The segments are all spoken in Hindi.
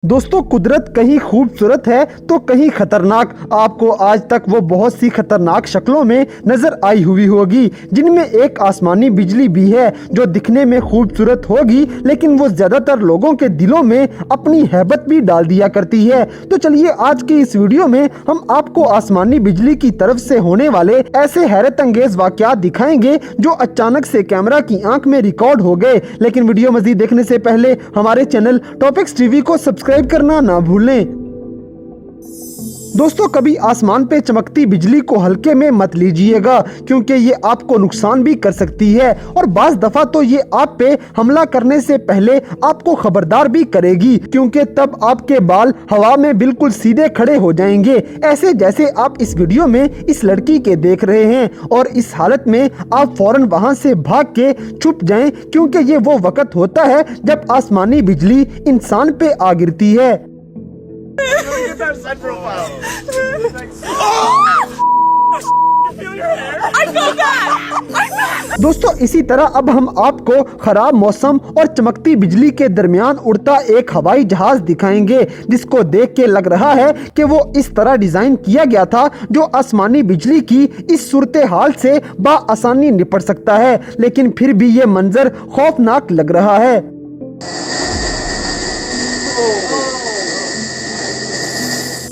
दोस्तों, कुदरत कहीं खूबसूरत है तो कहीं खतरनाक। आपको आज तक वो बहुत सी खतरनाक शक्लों में नजर आई हुई होगी, जिनमें एक आसमानी बिजली भी है जो दिखने में खूबसूरत होगी, लेकिन वो ज्यादातर लोगों के दिलों में अपनी हैबत भी डाल दिया करती है। तो चलिए आज की इस वीडियो में हम आपको आसमानी बिजली की तरफ से होने वाले ऐसे हैरत अंगेज वाकयात दिखाएंगे जो अचानक से कैमरा की आंख में रिकॉर्ड हो गए। लेकिन वीडियो मजीद देखने से पहले हमारे चैनल टॉपिक्स टीवी को सब्सक्राइब करना ना भूलें। दोस्तों, कभी आसमान पे चमकती बिजली को हल्के में मत लीजिएगा, क्योंकि ये आपको नुकसान भी कर सकती है और बाज दफा तो ये आप पे हमला करने से पहले आपको खबरदार भी करेगी, क्योंकि तब आपके बाल हवा में बिल्कुल सीधे खड़े हो जाएंगे, ऐसे जैसे आप इस वीडियो में इस लड़की के देख रहे हैं। और इस हालत में आप फौरन वहां से भाग के छुप जाएं, क्योंकि ये वो वक्त होता है जब आसमानी बिजली इंसान पे आ गिरती है। दोस्तों, इसी तरह अब हम आपको खराब मौसम और चमकती बिजली के दरमियान उड़ता एक हवाई जहाज दिखाएंगे, जिसको देख के लग रहा है कि वो इस तरह डिजाइन किया गया था जो आसमानी बिजली की इस सूरत हाल से बआसानी निपट सकता है, लेकिन फिर भी ये मंजर खौफनाक लग रहा है।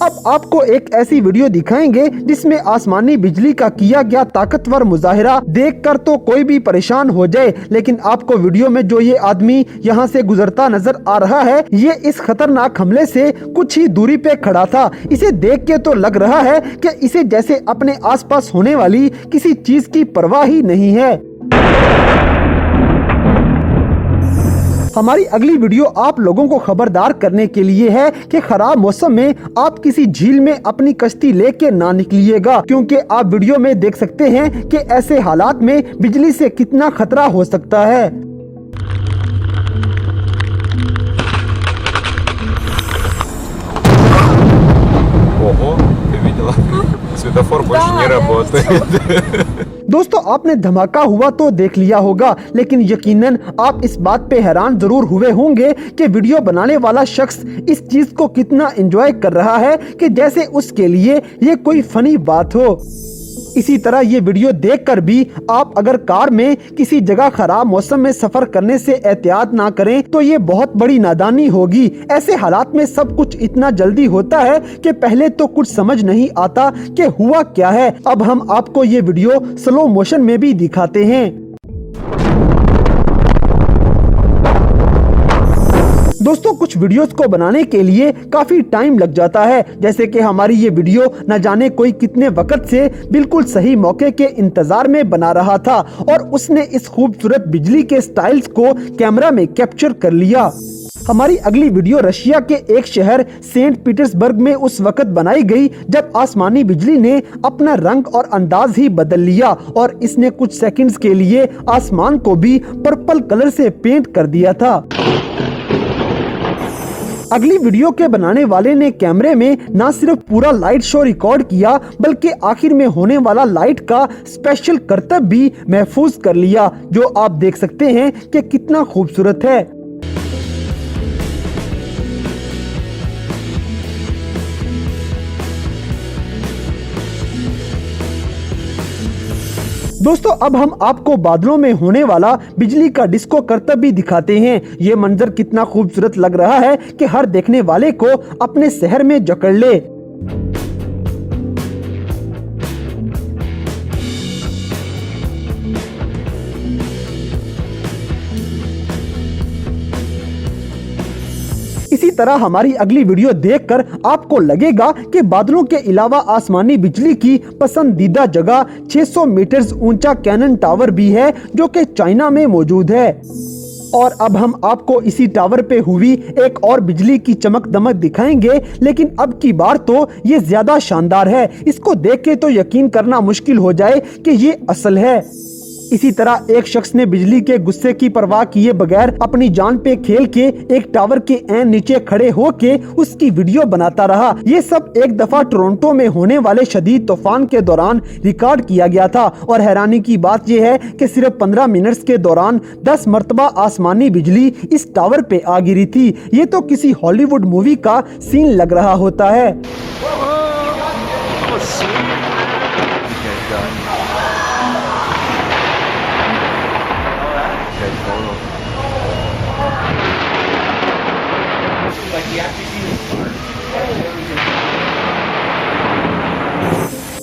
अब आपको एक ऐसी वीडियो दिखाएंगे जिसमें आसमानी बिजली का किया गया ताकतवर मुजाहिरा देखकर तो कोई भी परेशान हो जाए, लेकिन आपको वीडियो में जो ये आदमी यहाँ से गुजरता नजर आ रहा है, ये इस खतरनाक हमले से कुछ ही दूरी पे खड़ा था। इसे देख के तो लग रहा है कि इसे जैसे अपने आसपास होने वाली किसी चीज की परवाह ही नहीं है। हमारी अगली वीडियो आप लोगों को खबरदार करने के लिए है कि खराब मौसम में आप किसी झील में अपनी कश्ती लेके ना निकलिएगा, क्योंकि आप वीडियो में देख सकते हैं कि ऐसे हालात में बिजली से कितना खतरा हो सकता है। Ого, ты видела? Светофор больше не работает. दोस्तों, आपने धमाका हुआ तो देख लिया होगा, लेकिन यकीनन आप इस बात पे हैरान जरूर हुए होंगे कि वीडियो बनाने वाला शख्स इस चीज को कितना एंजॉय कर रहा है कि जैसे उसके लिए ये कोई फनी बात हो। इसी तरह ये वीडियो देखकर भी आप अगर कार में किसी जगह खराब मौसम में सफर करने से एहतियात ना करें तो ये बहुत बड़ी नादानी होगी। ऐसे हालात में सब कुछ इतना जल्दी होता है कि पहले तो कुछ समझ नहीं आता कि हुआ क्या है। अब हम आपको ये वीडियो स्लो मोशन में भी दिखाते हैं। दोस्तों, कुछ वीडियोस को बनाने के लिए काफी टाइम लग जाता है, जैसे कि हमारी ये वीडियो न जाने कोई कितने वक्त से बिल्कुल सही मौके के इंतजार में बना रहा था और उसने इस खूबसूरत बिजली के स्टाइल्स को कैमरा में कैप्चर कर लिया। हमारी अगली वीडियो रशिया के एक शहर सेंट पीटर्सबर्ग में उस वक्त बनाई गई जब आसमानी बिजली ने अपना रंग और अंदाज ही बदल लिया और इसने कुछ सेकंड्स के लिए आसमान को भी पर्पल कलर से पेंट कर दिया था। अगली वीडियो के बनाने वाले ने कैमरे में न सिर्फ पूरा लाइट शो रिकॉर्ड किया, बल्कि आखिर में होने वाला लाइट का स्पेशल करतब भी महफूज कर लिया, जो आप देख सकते हैं कि कितना खूबसूरत है। दोस्तों, अब हम आपको बादलों में होने वाला बिजली का डिस्को करतब भी दिखाते हैं। ये मंजर कितना खूबसूरत लग रहा है कि हर देखने वाले को अपने शहर में जकड़ ले। इसी तरह हमारी अगली वीडियो देखकर आपको लगेगा कि बादलों के अलावा आसमानी बिजली की पसंदीदा जगह 600 मीटर ऊंचा कैनन टावर भी है, जो कि चाइना में मौजूद है। और अब हम आपको इसी टावर पे हुई एक और बिजली की चमक दमक दिखाएंगे, लेकिन अब की बार तो ये ज्यादा शानदार है। इसको देख के तो यकीन करना मुश्किल हो जाए कि ये असल है। इसी तरह एक शख्स ने बिजली के गुस्से की परवाह किए बगैर अपनी जान पे खेल के एक टावर के ऐन नीचे खड़े होके उसकी वीडियो बनाता रहा। ये सब एक दफा टोरंटो में होने वाले शदीद तूफान के दौरान रिकॉर्ड किया गया था और हैरानी की बात यह है कि सिर्फ 15 मिनट्स के दौरान 10 मरतबा आसमानी बिजली इस टावर पे आ गिरी थी। ये तो किसी हॉलीवुड मूवी का सीन लग रहा होता है।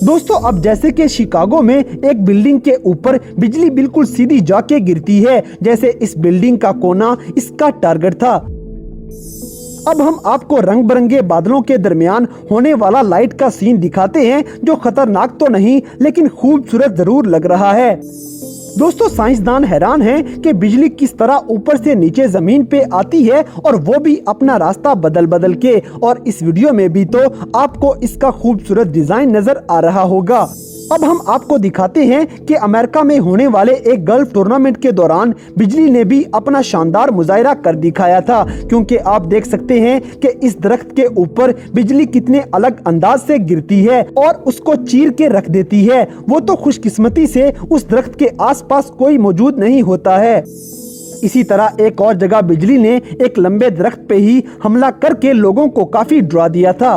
दोस्तों अब जैसे कि शिकागो में एक बिल्डिंग के ऊपर बिजली बिल्कुल सीधी जाके गिरती है, जैसे इस बिल्डिंग का कोना इसका टारगेट था। अब हम आपको रंग बिरंगे बादलों के दरमियान होने वाला लाइट का सीन दिखाते हैं, जो खतरनाक तो नहीं लेकिन खूबसूरत जरूर लग रहा है। दोस्तों साइंसदान हैरान हैं कि बिजली किस तरह ऊपर से नीचे जमीन पे आती है और वो भी अपना रास्ता बदल बदल के, और इस वीडियो में भी तो आपको इसका खूबसूरत डिजाइन नजर आ रहा होगा। अब हम आपको दिखाते हैं कि अमेरिका में होने वाले एक गोल्फ टूर्नामेंट के दौरान बिजली ने भी अपना शानदार मुजाहिरा कर दिखाया था, क्योंकि आप देख सकते हैं कि इस दरख्त के ऊपर बिजली कितने अलग अंदाज से गिरती है और उसको चीर के रख देती है। वो तो खुशकिस्मती से उस दरख्त के आसपास कोई मौजूद नहीं होता है। इसी तरह एक और जगह बिजली ने एक लंबे दरख्त पे ही हमला करके लोगों को काफी डरा दिया था।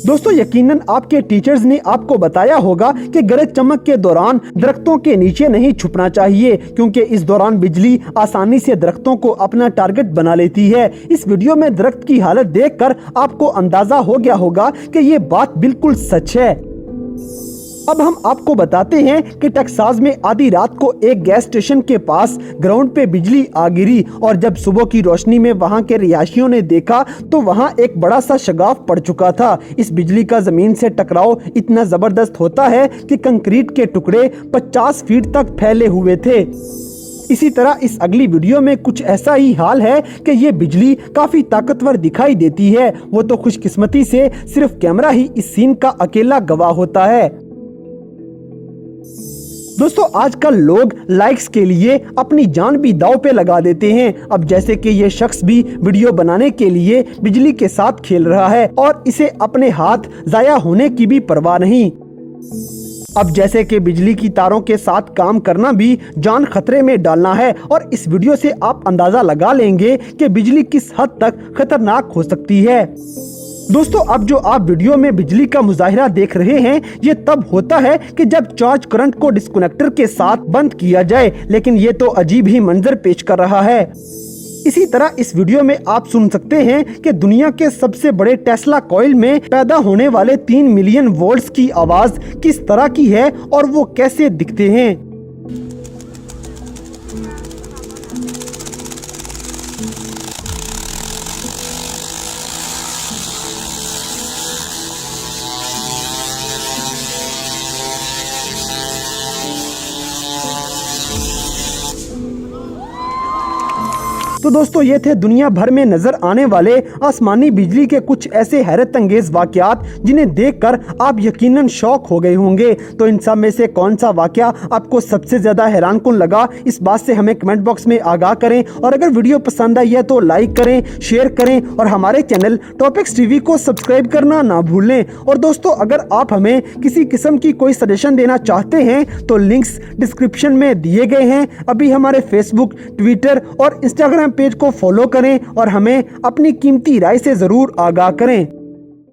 दोस्तों यकीनन आपके टीचर्स ने आपको बताया होगा कि गरज चमक के दौरान दरख्तों के नीचे नहीं छुपना चाहिए, क्योंकि इस दौरान बिजली आसानी से दरख्तों को अपना टारगेट बना लेती है। इस वीडियो में दरख्त की हालत देखकर आपको अंदाजा हो गया होगा कि ये बात बिल्कुल सच है। अब हम आपको बताते हैं कि टेक्सास में आधी रात को एक गैस स्टेशन के पास ग्राउंड पे बिजली आ गिरी, और जब सुबह की रोशनी में वहां के रिहायशियों ने देखा तो वहां एक बड़ा सा शगाफ पड़ चुका था। इस बिजली का जमीन से टकराव इतना जबरदस्त होता है कि कंक्रीट के टुकड़े 50 फीट तक फैले हुए थे। इसी तरह इस अगली वीडियो में कुछ ऐसा ही हाल है कि ये बिजली काफी ताकतवर दिखाई देती है। वो तो खुशकिस्मती से सिर्फ कैमरा ही इस सीन का अकेला गवाह होता है। दोस्तों आजकल लोग लाइक्स के लिए अपनी जान भी दांव पे लगा देते हैं। अब जैसे कि ये शख्स भी वीडियो बनाने के लिए बिजली के साथ खेल रहा है और इसे अपने हाथ जाया होने की भी परवाह नहीं। अब जैसे कि बिजली की तारों के साथ काम करना भी जान खतरे में डालना है, और इस वीडियो से आप अंदाजा लगा लेंगे कि बिजली किस हद तक खतरनाक हो सकती है। दोस्तों अब जो आप वीडियो में बिजली का मुजाहिरा देख रहे हैं, ये तब होता है कि जब चार्ज करंट को डिस्कनेक्टर के साथ बंद किया जाए, लेकिन ये तो अजीब ही मंजर पेश कर रहा है। इसी तरह इस वीडियो में आप सुन सकते हैं कि दुनिया के सबसे बड़े टेस्ला कॉइल में पैदा होने वाले 3 मिलियन वोल्ट्स की आवाज किस तरह की है और वो कैसे दिखते हैं। तो दोस्तों ये थे दुनिया भर में नजर आने वाले आसमानी बिजली के कुछ ऐसे हैरत अंगेज वाकयात जिन्हें देखकर आप यकीनन शॉक हो गए होंगे। तो इन सब में से कौन सा वाकया आपको सबसे ज्यादा हैरानकुन लगा, इस बात से हमें कमेंट बॉक्स में आगाह करें। और अगर वीडियो पसंद आई है तो लाइक करें, शेयर करें और हमारे चैनल टॉपिक्स टीवी को सब्सक्राइब करना ना भूलें। और दोस्तों अगर आप हमें किसी किस्म की कोई सजेशन देना चाहते हैं तो लिंक्स डिस्क्रिप्शन में दिए गए हैं। अभी हमारे फेसबुक, ट्विटर और इंस्टाग्राम पेज को फॉलो करें और हमें अपनी कीमती राय से जरूर आगाह करें।